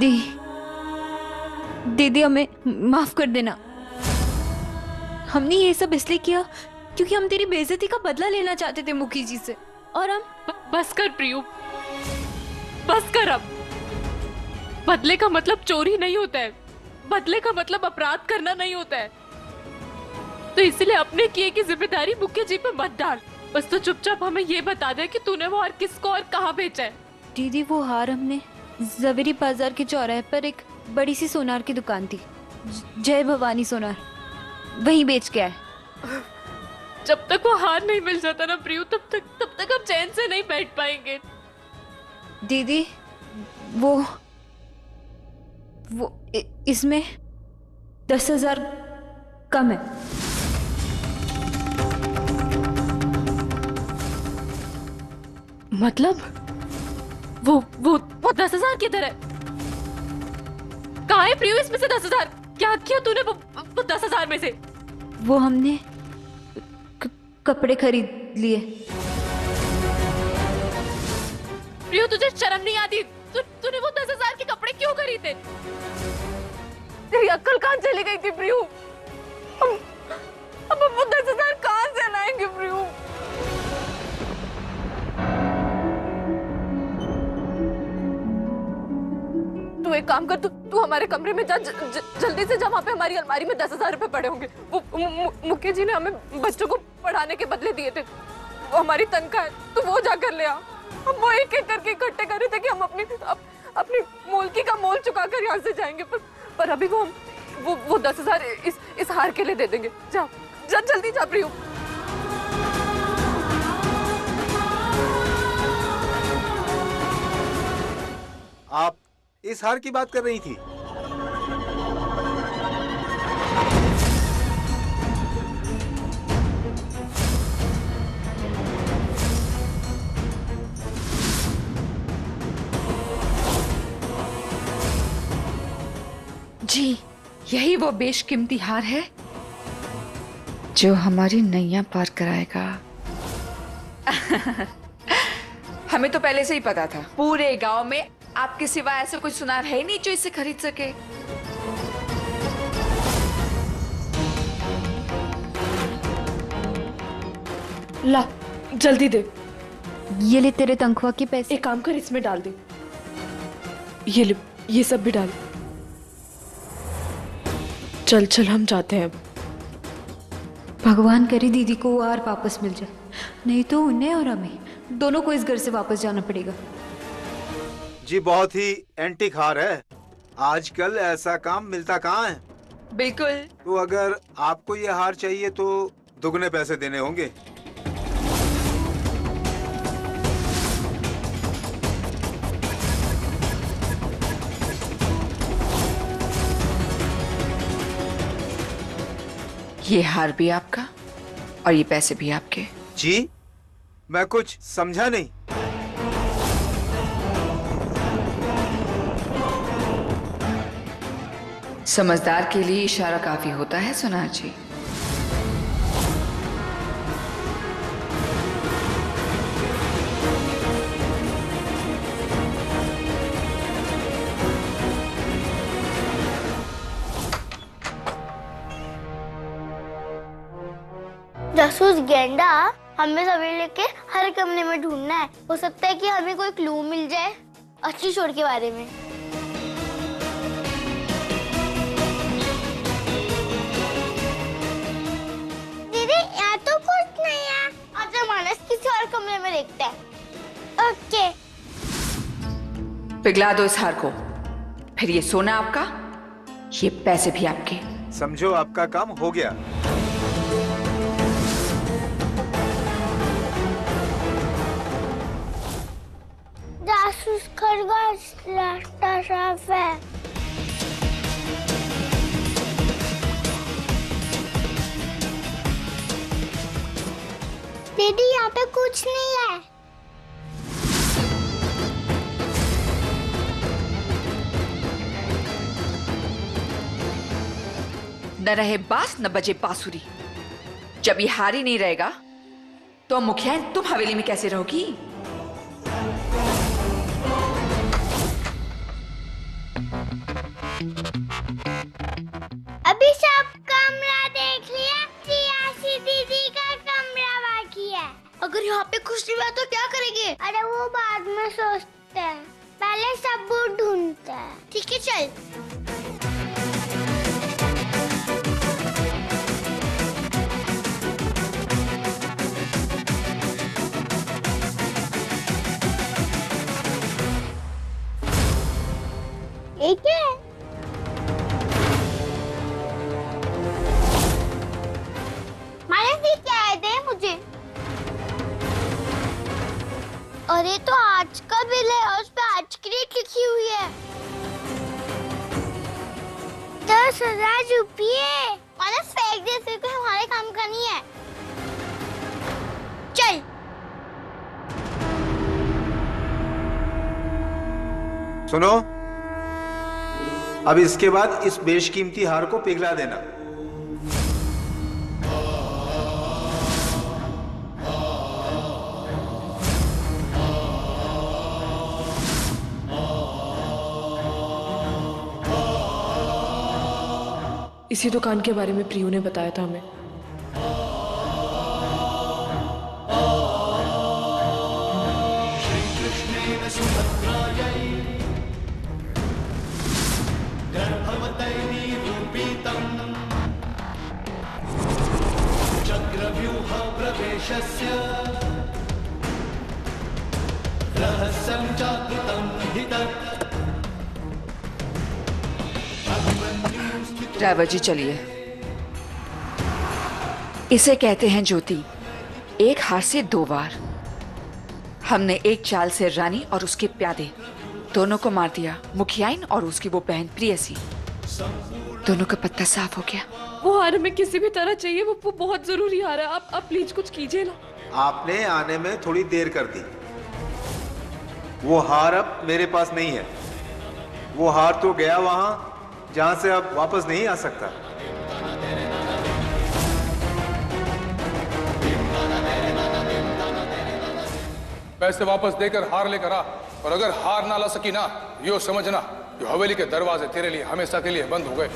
दीदी, दीदी हमें माफ कर देना। हमने ये सब इसलिए किया क्योंकि हम तेरी बेइज्जती का बदला लेना चाहते थे मुखी जी से। और हम बस कर प्रियू, बस कर अब। बदले का मतलब चोरी नहीं होता है, बदले का मतलब अपराध करना नहीं होता है। तो इसलिए अपने किए की जिम्मेदारी मुखिया जी पे मत डाल। बस तो चुपचाप हमें ये बता दे कि तूने वो हार किसको और कहाँ बेचा है। दीदी, वो हार हमने जवेरी बाजार के चौराहे पर एक बड़ी सी सोनार की दुकान थी, जय भवानी सोनार, वहीं बेच के आए। जब तक वो हार नहीं मिल जाता ना प्रियू, तब तक हम चैन से नहीं बैठ पाएंगे। दीदी, वो इसमें 10,000 कम है। मतलब वो 10,000 किधर है? कहाँ है प्रियू इसमें से 10,000? क्या किया तूने वो 10,000 में से? वो हमने कपड़े खरीद लिए। प्रियू, तुझे शर्म नहीं आती? तूने वो 10,000 के कपड़े क्यों खरीदे? तेरी अक्ल कहाँ चली गई थी प्रियू? अब वो 10,000 कहाँ से लाएंगे प्रियू? तू एक काम कर, तू हमारे कमरे में जा, जल्दी से जा। वहाँ पे हमारी अलमारी में 10,000 रुपए पड़े होंगे। वो मुखिया जी ने हमें बच्चों को पढ़ाने के बदले दिए थे, वो हमारी तनख्वाह है। तू वो जाकर ले आ। हम वो एक एक करके इकट्ठे कर रहे थे कि हम अपनी मोलकी का मोल चुका कर यहाँ से जाएंगे, पर अभी वो 10,000 इस हार के लिए दे देंगे। जा जा, जल्दी जा प्रियू। आप इस हार की बात कर रही थी? जी, यही वो बेशकीमती हार है जो हमारी नैया पार कराएगा। हमें तो पहले से ही पता था, पूरे गांव में आपके सिवा ऐसा कोई सुनार है ही नहीं जो इसे खरीद सके। ला, जल्दी दे। ये ले तेरे तनख्वाह के पैसे। एक काम कर, इसमें डाल दे। ये ले, ये सब भी डाल। चल चल, हम जाते हैं अब। भगवान करे दीदी को वो हार वापस मिल जाए, नहीं तो उन्हें और हमें दोनों को इस घर से वापस जाना पड़ेगा। जी, बहुत ही एंटीक हार है। आजकल ऐसा काम मिलता कहाँ है। बिल्कुल। तो अगर आपको ये हार चाहिए तो दुगने पैसे देने होंगे। ये हार भी आपका और ये पैसे भी आपके। जी, मैं कुछ समझा नहीं। समझदार के लिए इशारा काफी होता है सोनार जी। जासूस गेंडा, हमें सभी लेके हर कमरे में ढूंढना है। हो सकता है कि हमें कोई क्लू मिल जाए असली चोर के बारे में। दीदी, यहाँ तो कुछ नहीं है। अच्छा, मानस किसी और कमरे में देखते हैं। ओके। पिघला दो इस हार को, फिर ये सोना आपका, ये पैसे भी आपके। समझो आपका काम हो गया। जासूस खरगोश, रास्ता साफ है। दीदी, यहाँ पे कुछ नहीं है। न रहे बांस न बजे बांसुरी। जब ये हार ही नहीं रहेगा तो मुखिया तुम हवेली में कैसे रहोगी? अगर यहाँ पे कुछ नहीं हुआ तो क्या करेंगे? अरे वो बाद में सोचते हैं, पहले सबूत ढूंढते हैं। ठीक है चल। एक है मानस, क्या है? दे मुझे। अरे तो आज का बिल है और उस पे आज की डेट लिखी हुई है। 10,000 रुपये। मानस फेंक दे, फिर कोई हमारे काम का नहीं है। चल। सुनो, अब इसके बाद इस बेशकीमती हार को पिघला देना। इसी दुकान के बारे में प्रियू ने बताया था हमें। ड्राइवर जी चलिए। इसे कहते हैं ज्योति, एक हार से दो वार। हमने एक चाल से रानी और उसके प्यादे दोनों को मार दिया, मुखियाइन और उसकी वो बहन प्रियसी। दोनों का पत्ता साफ हो गया। वो हार हमें किसी भी तरह चाहिए, वो बहुत जरूरी हार है। आप प्लीज कुछ कीजिए ना। आपने आने में थोड़ी देर कर दी। वो हार अब मेरे पास नहीं है। वो हार तो गया वहां जहां से अब वापस नहीं आ सकता। पैसे वापस देकर हार लेकर आ, और अगर हार ना ला सकी ना, यो समझना कि हवेली के दरवाजे तेरे लिए हमेशा के लिए बंद हो गए।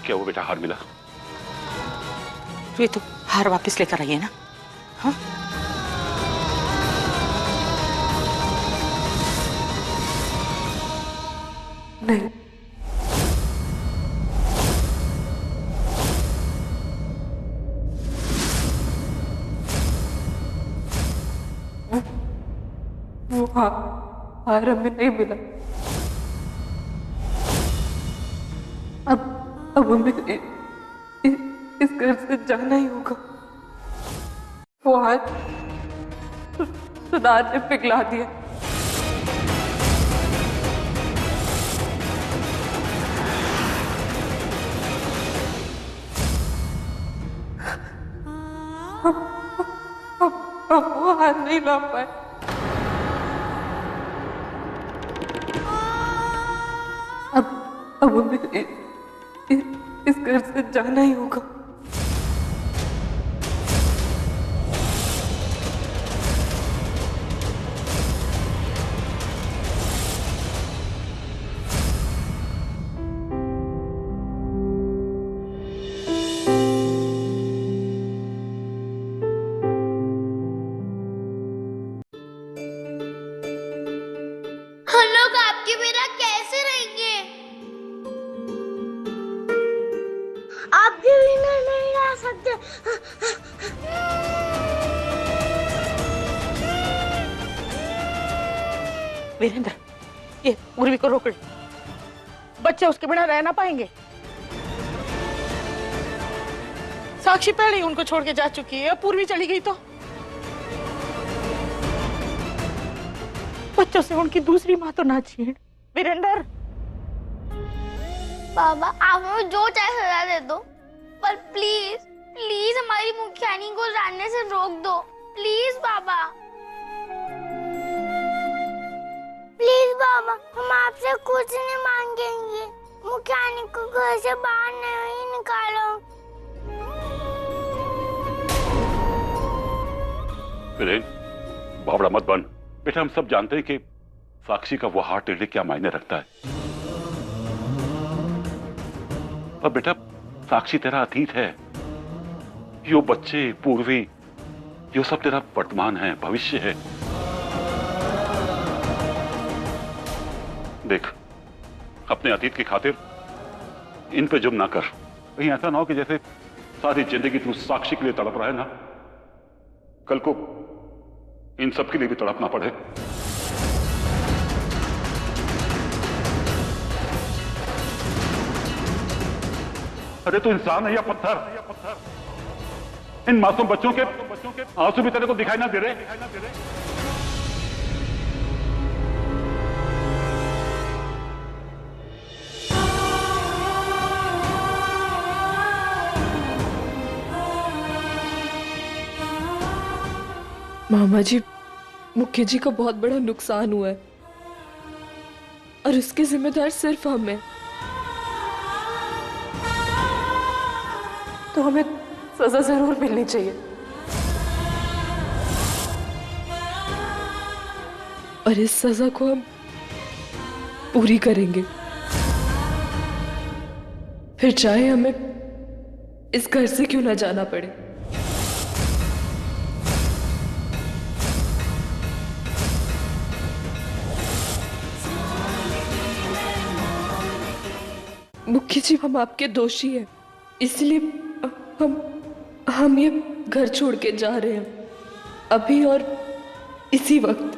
क्या वो बेटा हार मिला? ये तो हार वापस लेकर आइए ना। हाँ नहीं, वो हार हमें नहीं मिला। अब हमें इस घर से जाना ही होगा। वो हार सुनार ने पिघला दिया। अब वो हार नहीं ला पाए। अब हमें इस घर से जाना ही होगा। हम लोग आपके बिना कैसे रहेंगे? आपके बिना नहीं रह सकते। वीरेंद्र, ये उर्वी को रोक। बच्चे उसके बिना रह ना पाएंगे। साक्षी पहले ही उनको छोड़ के जा चुकी है, अब पूर्वी चली गई तो बच्चों से उनकी दूसरी माँ तो ना छीन। वीरेंद्र, बाबा आप हमें जो चाहे सजा दे दो, पर प्लीज प्लीज हमारी मुखियानी को जानने से रोक दो, प्लीज बाबा। प्लीज बाबा, हम आपसे कुछ नहीं मांगेंगे, मुखियानी को घर से बाहर नहीं निकालो। वीरेन, बावड़ा मत बन बेटा। हम सब जानते हैं कि साक्षी का वो हार्ट तेरे लिए क्या मायने रखता है। और बेटा, साक्षी तेरा अतीत है, यो बच्चे, पूर्वी, यो सब तेरा वर्तमान है, भविष्य है। देख, अपने अतीत की खातिर इन पे जुर्म ना कर। कहीं ऐसा ना हो कि जैसे सारी जिंदगी तू साक्षी के लिए तड़प रहा है ना, कल को इन सब के लिए भी तड़पना पड़े। अरे तू इंसान है या पत्थर? इन मासूम बच्चों के आंसू भी तेरे को दिखाई ना दे रहे? मामा जी, मुखिया जी का बहुत बड़ा नुकसान हुआ है और उसके जिम्मेदार सिर्फ हम हैं। तो हमें सजा जरूर मिलनी चाहिए और इस सजा को हम पूरी करेंगे, फिर चाहे हमें इस घर से क्यों ना जाना पड़े। मुखिया जी, हम आपके दोषी हैं, इसलिए हम ये घर छोड़ के जा रहे हैं अभी और इसी वक्त।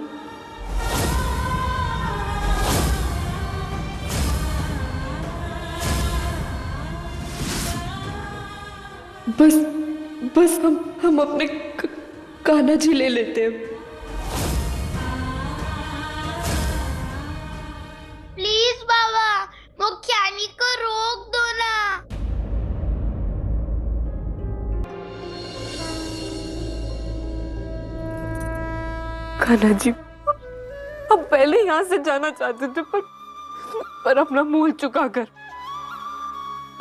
बस हम अपने कान्हा जी ले लेते हैं। प्लीज बाबा, मुखियानी को रोक दो ना। कान्हा जी, हम पहले यहाँ से जाना चाहते थे, पर अपना मूल चुकाकर,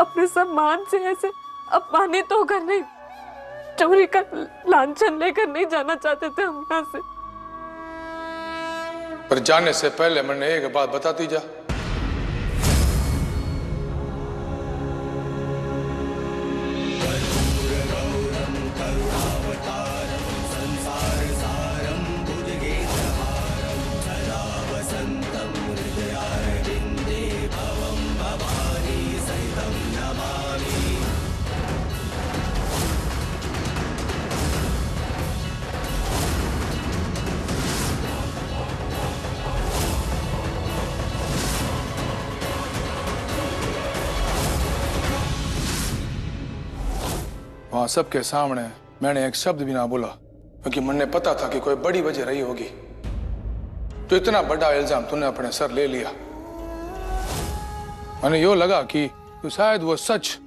अपने सम्मान से ऐसे अपमानित होकर नहीं, चोरी का लांछन लेकर नहीं जाना चाहते थे हम यहाँ से। पर जाने से पहले मैंने एक बात बताती जा। वहां सबके सामने मैंने एक शब्द भी ना बोला, क्योंकि मुझे पता था कि कोई बड़ी वजह रही होगी। तो इतना बड़ा इल्जाम तूने अपने सर ले लिया। मैंने यो लगा कि तू शायद वो सच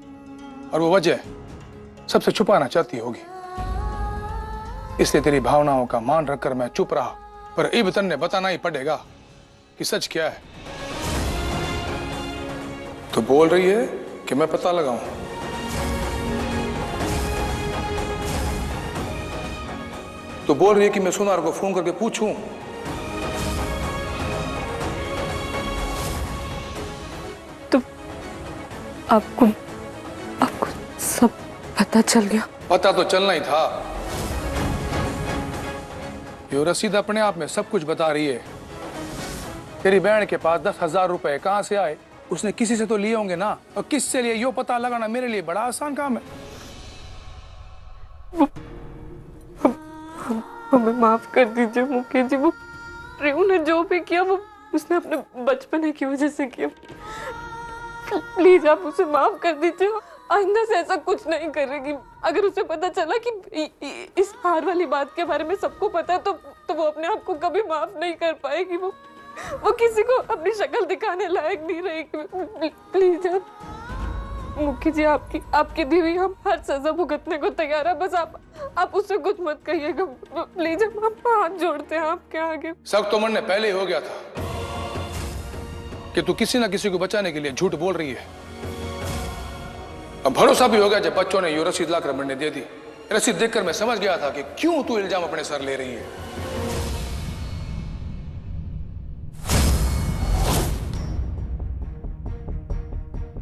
और वो वजह सबसे छुपाना चाहती होगी, इसलिए तेरी भावनाओं का मान रखकर मैं चुप रहा। पर अब तन्ने बताना ही पड़ेगा कि सच क्या है। तो बोल रही है कि मैं पता लगाऊं। तो बोल रही है कि मैं सुनार को फोन करके पूछूं। तो आपको सब पता चल गया? पता तो चलना ही था। ये रसीद अपने आप में सब कुछ बता रही है। तेरी बहन के पास 10,000 रुपए कहां से आए? उसने किसी से तो लिए होंगे ना, और किससे लिए यो पता लगाना मेरे लिए बड़ा आसान काम है। हमें माफ कर दीजिए मुखिया जी, वो रेऊ ने जो भी किया वो उसने अपने बचपने की वजह से किया। प्लीज आप उसे माफ कर दीजिए, आइंदा से ऐसा कुछ नहीं करेगी। अगर उसे पता चला कि इस हार वाली बात के बारे में सबको पता है तो वो अपने आप को कभी माफ नहीं कर पाएगी। वो वो किसी को अपनी शक्ल दिखाने लायक नहीं रहेगी। प्लीज आप, मुखी जी, आपकी दी हुई हम हर सजा भुगतने को तैयार है। बस आप उससे कुछ मत कहिएगा प्लीज। हम हाथ जोड़ते हैं आपके आगे। सब तो मन ने पहले ही हो गया था कि तू किसी ना किसी को बचाने के लिए झूठ बोल रही है। अब भरोसा भी हो गया जब बच्चों ने ये रसीद लाकर मैंने दे दी। रसीद देखकर मैं समझ गया था कि क्यों तू इल्जाम अपने सर ले रही है।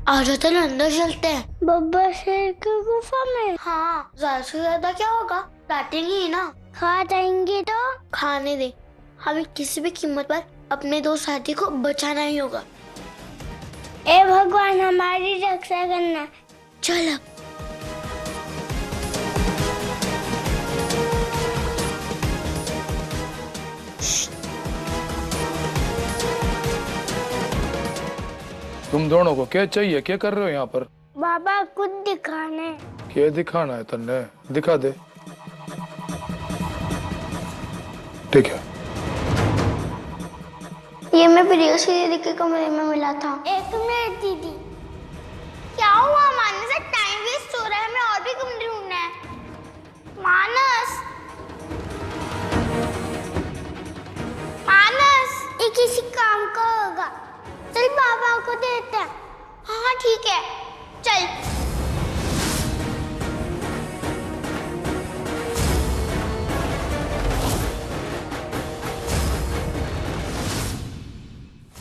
आज तो अंदर चलते हैं बब्बर शेर की गुफा में। हाँ, ज्यादा से ज्यादा क्या होगा, काटेंगे ही ना। खा जाएंगे तो खाने दे, हमें किसी भी कीमत पर अपने दो साथी को बचाना ही होगा। ए भगवान, हमारी रक्षा करना। चलो। तुम दोनों को क्या चाहिए, क्या कर रहे हो यहाँ पर? बाबा कुछ दिखाने। क्या दिखाना है तन्ने? दिखा दे। ठीक है। ये मैं प्रियसी दीदी के कमरे में मिला था। एक मिनट दीदी, क्या हुआ? मानस, टाइम वेस्ट हो रहा है, हमें और भी कमरे ढूंढना है। मानस, मानस, ये किसी काम का होगा। चल बाबा को देते हैं। हाँ ठीक है, चल।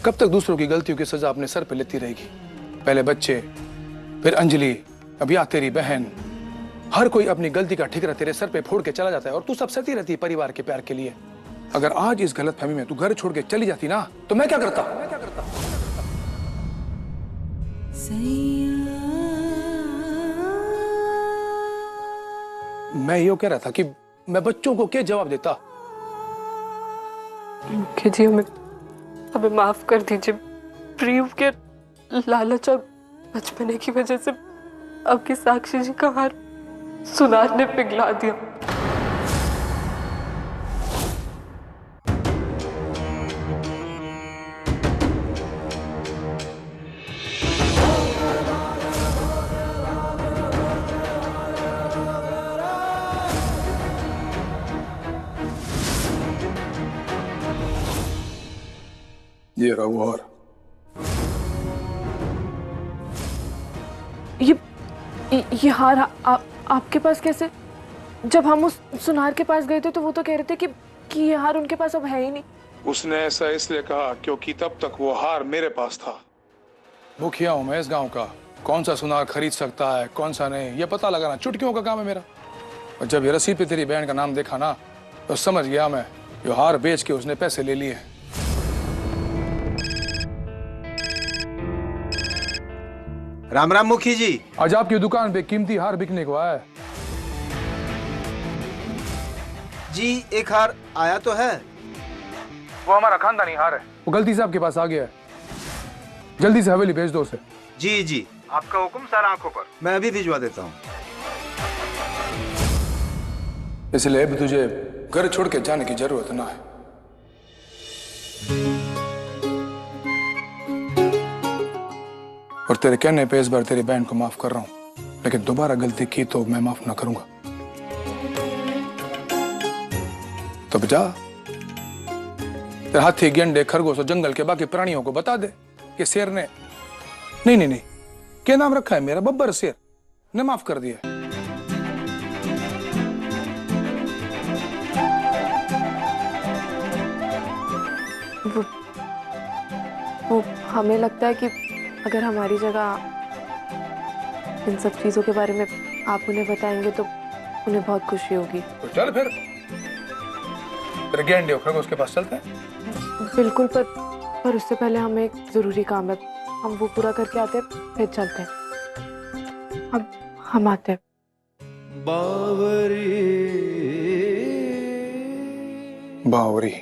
कब तक दूसरों की गलतियों की सजा अपने सर पे लेती रहेगी? पहले बच्चे, फिर अंजलि, अब या तेरी बहन। हर कोई अपनी गलती का ठिकरा तेरे सर पे फोड़ के चला जाता है और तू सब सहती रहती है परिवार के प्यार के लिए। अगर आज इस गलतफहमी में तू घर छोड़ के चली जाती ना, तो मैं क्या करता? मैं यो कह रहा था कि मैं बच्चों को क्या जवाब देता। मुखी जी, हमें माफ कर दीजिए। प्रियु के लालच और बचपने की वजह से आपकी साक्षी जी का हार सुनार ने पिघला दिया। ये रहा वो हार। ये हार आपके पास कैसे? जब हम उस सुनार के पास गए थे तो वो तो कह रहे थे कि ये हार उनके पास अब है ही नहीं। उसने ऐसा इसलिए कहा क्योंकि तब तक वो हार मेरे पास था। मुखिया हूं मैं इस गांव का, कौन सा सुनार खरीद सकता है कौन सा नहीं, ये पता लगाना चुटकियों का काम है मेरा। और जब ये रसीद पे तेरी बहन का नाम देखा ना, तो समझ गया मैं, ये हार बेच के उसने पैसे ले लिए। राम राम मुखी जी। आज आपकी दुकान पे कीमती हार बिकने को आया है। जी एक हार आया तो है। वो हमारा खानदानी हार है, वो गलती से आपके पास आ गया है। जल्दी से हवेली भेज दो उसे। जी जी, आपका हुक्म सर आंखों पर। मैं अभी भिजवा देता हूँ। इसलिए अब तुझे घर छोड़ के जाने की जरूरत ना है। और तेरे कहने पे इस बार तेरी बहन को माफ कर रहा हूं, लेकिन दोबारा गलती की तो मैं माफ ना करूंगा। तब जा, तेरे हाथी, गेंडे, खरगोश और जंगल के बाकी प्राणियों को बता दे कि शेर ने नहीं क्या नाम रखा है मेरा, बब्बर शेर ने माफ कर दिया। वो हमें लगता है कि अगर हमारी जगह इन सब चीजों के बारे में आप उन्हें बताएंगे तो उन्हें बहुत खुशी होगी। तो चल फिर गेंडे और खरगोश के पास चलते हैं। बिल्कुल, पर उससे पहले हमें एक जरूरी काम है, हम वो पूरा करके आते हैं फिर चलते हैं। अब हम आते हैं। बावरी